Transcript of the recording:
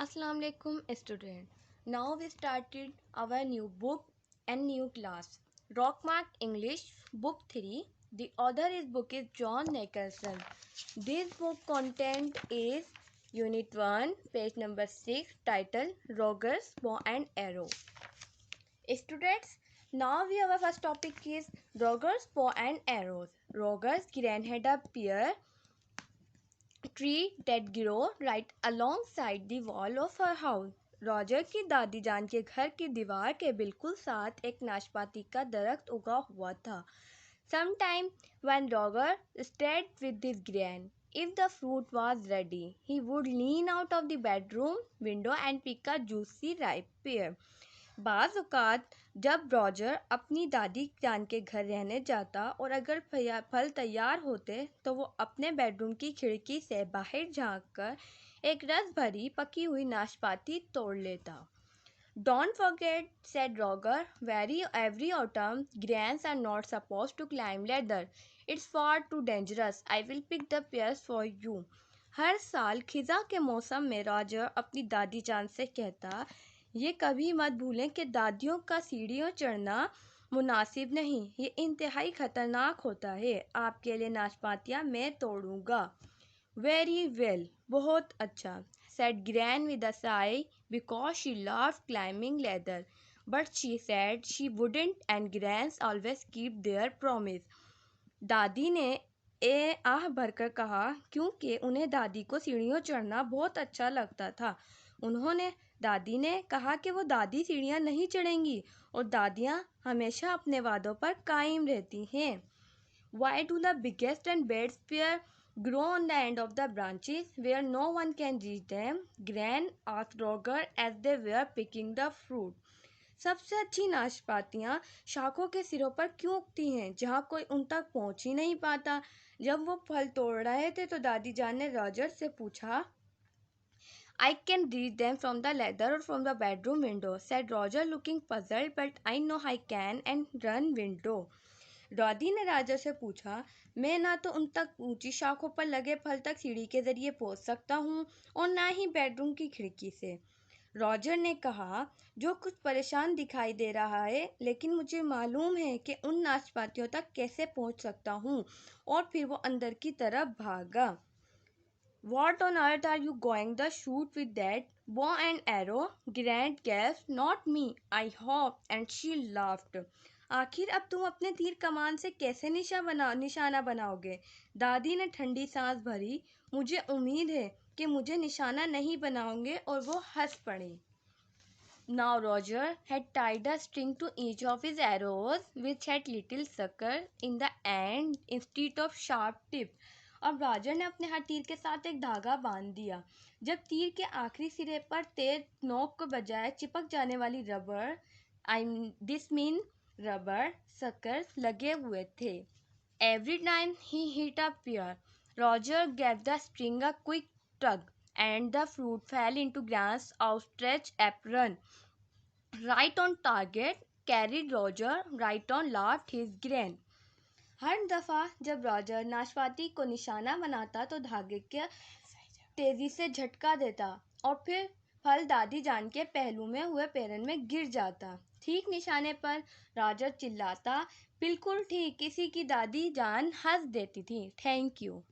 Assalamu alaikum student. Now we started our new book and new class. Rockmark English Book 3. The author is book is John Nicholson. This book content is Unit 1, page number 6, title Roger's Bow and Arrow. Students, now our first topic is Roger's Bow and Arrows. Roger's grand had a pear tree that grew right alongside the wall of her house. Roger की दादी जान के घर की दीवार के बिल्कुल साथ एक नाशपाती का दरख्त उगा हुआ था. Sometime when Roger stayed with his gran, if the fruit was ready, he would lean out of the bedroom window and pick a juicy ripe pear. बाज़ औक़ात जब रॉजर अपनी दादी जान के घर रहने जाता और अगर फल तैयार होते तो वो अपने बेडरूम की खिड़की से बाहर झांककर एक रस भरी पकी हुई नाशपाती तोड़ लेता. Don't forget, said Roger, every autumn, grans are not supposed to climb ladder. It's far too dangerous. I will pick the pears for you. हर साल खिज़ा के मौसम में रॉजर अपनी दादी जान से कहता, ये कभी मत भूलें कि दादियों का सीढ़ियों चढ़ना मुनासिब नहीं, ये इंतहाई ख़तरनाक होता है. आपके लिए नाशपातियाँ मैं तोड़ूंगा. वेरी वेल, बहुत अच्छा, said Gran with a sigh because she loved climbing ladder. But she said she wouldn't and Grans always keep their promise. दादी ने आह भरकर कहा क्योंकि उन्हें दादी को सीढ़ियों चढ़ना बहुत अच्छा लगता था. दादी ने कहा कि वो दादी सीढ़ियाँ नहीं चढ़ेंगी और दादियाँ हमेशा अपने वादों पर कायम रहती हैं. Why do the biggest and best pear grow on the end of the branches where no one can reach them? Gran asked Roger as they were picking the fruit. सबसे अच्छी नाशपातियाँ शाखों के सिरों पर क्यों उगती हैं जहाँ कोई उन तक पहुँच ही नहीं पाता. जब वो फल तोड़ रहे थे तो दादी जान ने रॉजर से पूछा, I can read them from the ladder or from the bedroom window, said Roger looking puzzled, but I know I can and run window. दादी ने राजा से पूछा, मैं ना तो उन तक ऊंची शाखों पर लगे फल तक सीढ़ी के जरिए पहुंच सकता हूं और ना ही बेडरूम की खिड़की से. रॉजर ने कहा, जो कुछ परेशान दिखाई दे रहा है, लेकिन मुझे मालूम है कि उन नाशपातियों तक कैसे पहुंच सकता हूं. और फिर वो अंदर की तरफ भागा. What on earth are you going to shoot with that bow and arrow? Grant gasped. Not me, I hope, and she laughed. आखिर अब तुम अपने तीर कमान से कैसे निशाना बनाओगे? दादी ने ठंडी सांस भरी. मुझे उम्मीद है कि मुझे निशाना नहीं बनाओगे, और वो हंस पड़े. Now Roger had tied a string to each of his arrows, which had little sucker in the end instead of sharp tip. अब रॉजर ने अपने हर तीर के साथ एक धागा बांध दिया. जब तीर के आखिरी सिरे पर तेज नोक के बजाय चिपक जाने वाली रबर सकर्स लगे हुए थे. Every time he hit a pear, Roger gave the string a quick tug, and the fruit fell into Gran's outstretched apron. Right on target, carried Roger. Right on, laughed his Gran. हर दफ़ा जब Roger नाशपाती को निशाना बनाता तो धागे के तेजी से झटका देता और फिर फल दादी जान के पहलू में हुए पेरन में गिर जाता. ठीक निशाने पर रॉजर चिल्लाता, बिल्कुल ठीक. किसी की दादी जान हंस देती थी. Thank you.